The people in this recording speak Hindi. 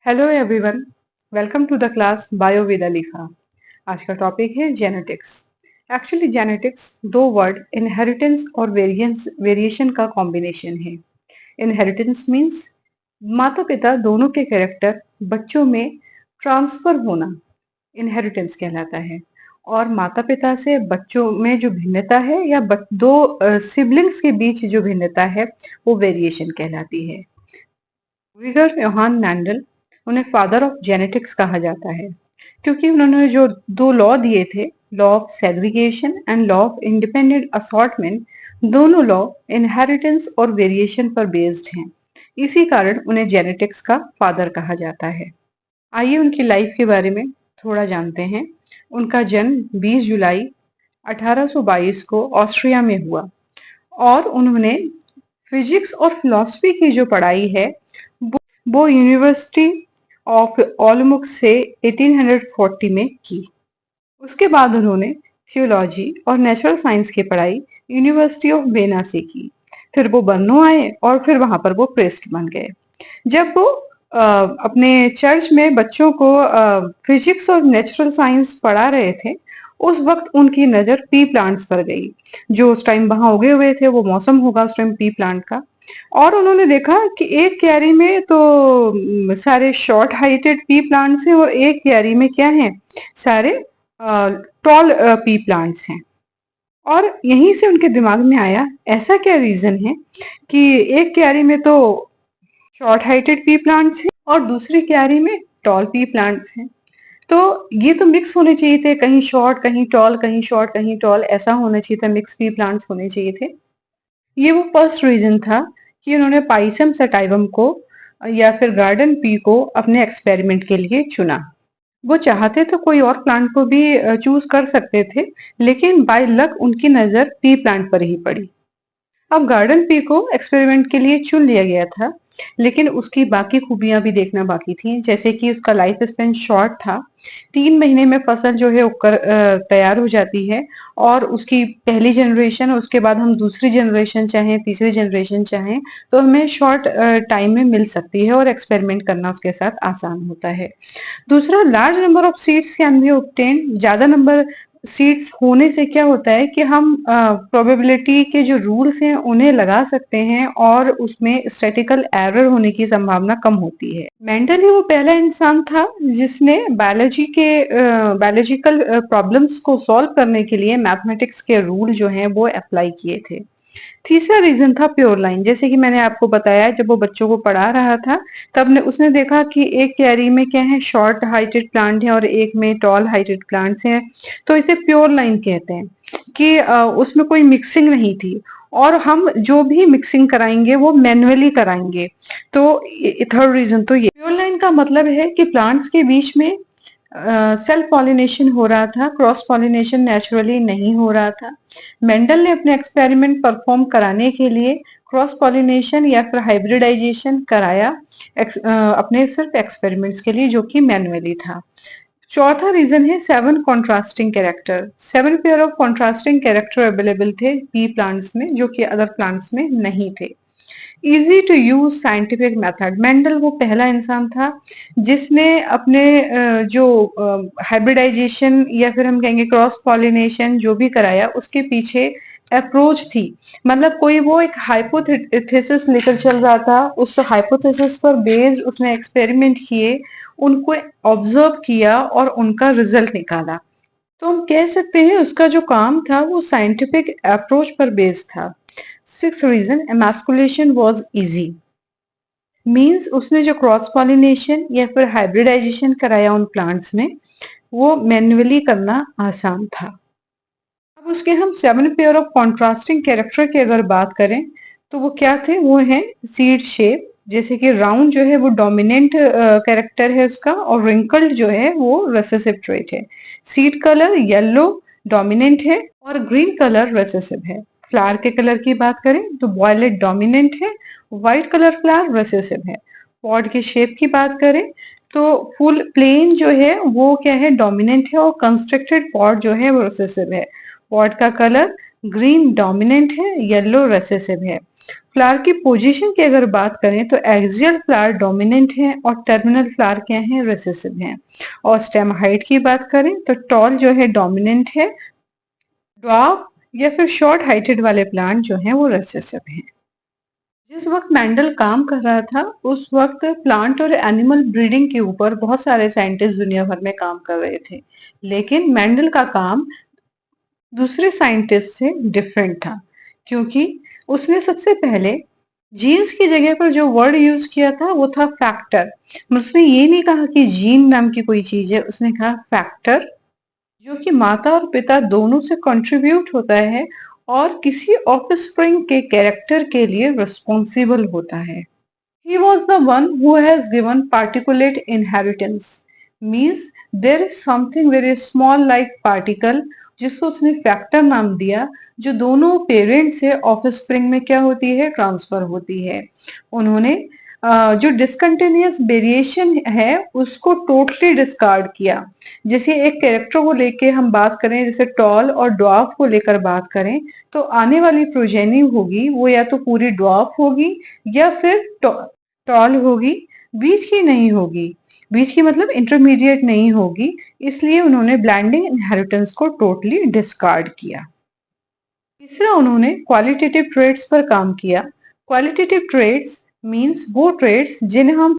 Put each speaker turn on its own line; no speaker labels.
Hello everyone, welcome to the class bio with Alifa. आज का टॉपिक है जेनेटिक्स। एक्चुअली जेनेटिक्स दो वर्ड इनहेरिटेंस और वेरिएशन का कॉम्बिनेशन है। इनहेरिटेंस मींस माता पिता दोनों के कैरेक्टर बच्चों में ट्रांसफर होना इनहेरिटेंस कहलाता है। और माता पिता से बच्चों में जो भिन्नता है या दो सिबलिंग्स के बीच जो भिन्नता है वो वेरिएशन कहलाती है। विगर योहान मैंडल, उन्हें फादर ऑफ जेनेटिक्स कहा जाता है क्योंकि उन्होंने जो दो लॉ दिए थे, law of segregation and law of independent assortment, दोनों लॉ इनहेरिटेंस और वेरिएशन पर बेस्ड हैं। इसी कारण उन्हें जेनेटिक्स का फादर कहा जाता है। आइए उनकी लाइफ के बारे में थोड़ा जानते हैं। उनका जन्म 20 जुलाई 1822 को ऑस्ट्रिया में हुआ और उन्होंने फिजिक्स और फिलॉसफी की जो पढ़ाई है वो यूनिवर्सिटी ऑफ ओलमुक से 1840 में की। उसके बाद उन्होंने थियोलॉजी और नेचुरल साइंस की पढ़ाई यूनिवर्सिटी ऑफ वेना से की। फिर वो बर्नो आए और फिर वहां पर वो प्रेस्ट बन गए। जब वो अपने चर्च में बच्चों को फिजिक्स और नेचुरल साइंस पढ़ा रहे थे, उस वक्त उनकी नजर पी प्लांट्स पर गई। जो उस टाइम वहां उगे हुए थे, वो मौसम होगा उस टाइम पी प्लांट का। और उन्होंने देखा कि एक क्यारी में तो सारे शॉर्ट हाइटेड पी प्लांट्स हैं और एक क्यारी में क्या है, सारे टॉल पी प्लांट्स हैं। और यहीं से उनके दिमाग में आया, ऐसा क्या रीजन है कि एक क्यारी में तो शॉर्ट हाइटेड पी प्लांट्स हैं और दूसरी क्यारी में टॉल पी प्लांट्स हैं। तो ये तो मिक्स होने चाहिए थे, कहीं शॉर्ट कहीं टॉल, कहीं शॉर्ट कहीं टॉल, ऐसा होना चाहिए था, मिक्स पी प्लांट्स होने चाहिए थे। ये वो फर्स्ट रीजन था कि उन्होंने पाइसम सटाइवम को या फिर गार्डन पी को अपने एक्सपेरिमेंट के लिए चुना। वो चाहते तो कोई और प्लांट को भी चूज कर सकते थे, लेकिन बाय लक उनकी नजर पी प्लांट पर ही पड़ी। अब गार्डन पी को एक्सपेरिमेंट के लिए चुन लिया गया था, लेकिन उसकी बाकी खूबियां भी देखना बाकी थी। जैसे कि उसका लाइफ स्पेन शॉर्ट था, 3 महीने में फसल जो है उकर तैयार हो जाती है। और उसकी पहली जनरेशन, उसके बाद हम दूसरी जनरेशन चाहें, तीसरी जनरेशन चाहें, तो हमें शॉर्ट टाइम में मिल सकती है और एक्सपेरिमेंट करना उसके साथ आसान होता है। दूसरा, large number of seeds can be obtain. ज्यादा नंबर सीड्स होने से क्या होता है कि हम प्रोबेबिलिटी के जो रूल्स हैं उन्हें लगा सकते हैं और उसमें स्टैटिकल एरर होने की संभावना कम होती है। मेंडल ही वो पहला इंसान था जिसने बायोलॉजिकल प्रॉब्लम्स को सॉल्व करने के लिए मैथमेटिक्स के रूल जो हैं वो अप्लाई किए थे। तीसरा रीजन था प्योर लाइन। जैसे कि मैंने आपको बताया, जब वो बच्चों को पढ़ा रहा था तब उसने देखा कि एक क्यारी में क्या है, शॉर्ट हाइटेड प्लांट है और एक में टॉल हाइटेड प्लांट्स हैं। तो इसे प्योर लाइन कहते हैं कि उसमें कोई मिक्सिंग नहीं थी और हम जो भी मिक्सिंग कराएंगे वो मैन्युअली कराएंगे। तो थर्ड रीजन तो ये प्योर लाइन का मतलब है कि प्लांट्स के बीच में सेल्फ पॉलिनेशन हो रहा था, क्रॉस पॉलिनेशन नेचुरली नहीं हो रहा था। मेंडल ने अपने एक्सपेरिमेंट परफॉर्म कराने के लिए क्रॉस पॉलिनेशन या फिर हाइब्रिडाइजेशन कराया अपने सिर्फ एक्सपेरिमेंट्स के लिए, जो कि मैन्युअली था। चौथा रीजन है 7 contrasting character. 7 pair of contrasting character available थे पी प्लांट्स में, जो कि अदर प्लांट्स में नहीं थे। Easy to use scientific method. Mendel वो पहला इंसान था जिसने अपने जो हाइब्रिडाइजेशन या फिर हम कहेंगे क्रॉस पॉलिनेशन जो भी कराया, उसके पीछे अप्रोच थी। मतलब कोई वो एक हाइपोथेसिस लेकर चल रहा था, उस हाइपोथेसिस पर बेस्ड उसने एक्सपेरिमेंट किए, उनको ऑब्जर्व किया और उनका रिजल्ट निकाला। तो हम कह सकते हैं उसका जो काम था वो साइंटिफिक अप्रोच पर बेस्ड था। Six reason, emasculation was easy. Means उसने जो क्रॉस पॉलिनेशन या फिर हाइब्रिडाइजेशन कराया उन प्लांट्स में, वो मैन्युअली करना आसान था। अब उसके हम 7 पेयर ऑफ कॉन्ट्रास्टिंग कैरेक्टर की अगर बात करें तो वो क्या थे, वो है सीड शेप। जैसे कि राउंड जो है वो डोमिनेंट कैरेक्टर है उसका, और रिंकल्ड जो है वो रिसेसिव ट्रेट है। सीड कलर येलो डोमिनेंट है और ग्रीन कलर रिसेसिव है। फ्लावर के कलर की बात करें तो वॉयलेट डोमिनेंट है, व्हाइट कलर फ्लावर रिसेसिव है। पॉड के शेप की बात करें तो फुल प्लेन जो है वो क्या है, डोमिनेंट है, और कंस्ट्रक्टेड पॉड जो है वो रिसेसिव है। पॉड का कलर ग्रीन डोमिनेंट है, येलो रेसेसिव है। फ्लावर की पोजीशन की अगर बात करें तो एक्सियल फ्लावर डोमिनेंट है और टर्मिनल फ्लावर क्या है, रेसेसिव है। और स्टेम हाइट की बात करें तो टॉल जो है डोमिनेंट है, ड्वार्फ या फिर शॉर्ट हाइटेड वाले प्लांट जो हैं वो रेसेसिव हैं। जिस वक्त मेंडल काम कर रहा था उस वक्त प्लांट और एनिमल ब्रीडिंग के ऊपर बहुत सारे साइंटिस्ट दुनिया भर में काम कर रहे थे, लेकिन मेंडल का काम दूसरे साइंटिस्ट से डिफरेंट था, क्योंकि उसने सबसे पहले जीन्स की जगह पर जो वर्ड यूज किया था वो था फैक्टर। उसने ये नहीं कहा कि जीन नाम की कोई चीज है, उसने कहा फैक्टर, जो कि माता और पिता दोनों से कंट्रीब्यूट होता है और किसी ऑफस्प्रिंग के कैरेक्टर के लिए रिस्पॉन्सिबल होता है। He was the one who has given particulate inheritance. Means there is something very small like particle जिसको उसने फैक्टर नाम दिया, जो दोनों पेरेंट से ऑफस्प्रिंग में क्या होती है, ट्रांसफर होती है। उन्होंने जो डिसकंटिन्यूअस वेरिएशन है उसको टोटली डिस्कार्ड किया। जैसे एक कैरेक्टर को लेके हम बात करें, जैसे टॉल और ड्वार्फ को लेकर बात करें, तो आने वाली प्रोजेनी होगी वो या तो पूरी ड्वार्फ होगी या फिर टॉल होगी, बीच की नहीं होगी। बीच की मतलब इंटरमीडिएट नहीं होगी, इसलिए उन्होंने ब्लाइंडिंग इनहेरिटेंस को टोटली डिस्कार्ड किया। तीसरा उन्होंने क्वालिटेटिव ट्रेड्स पर काम किया। क्वालिटेटिव ट्रेड्स मींस वो ट्रेड्स जिन्हें हम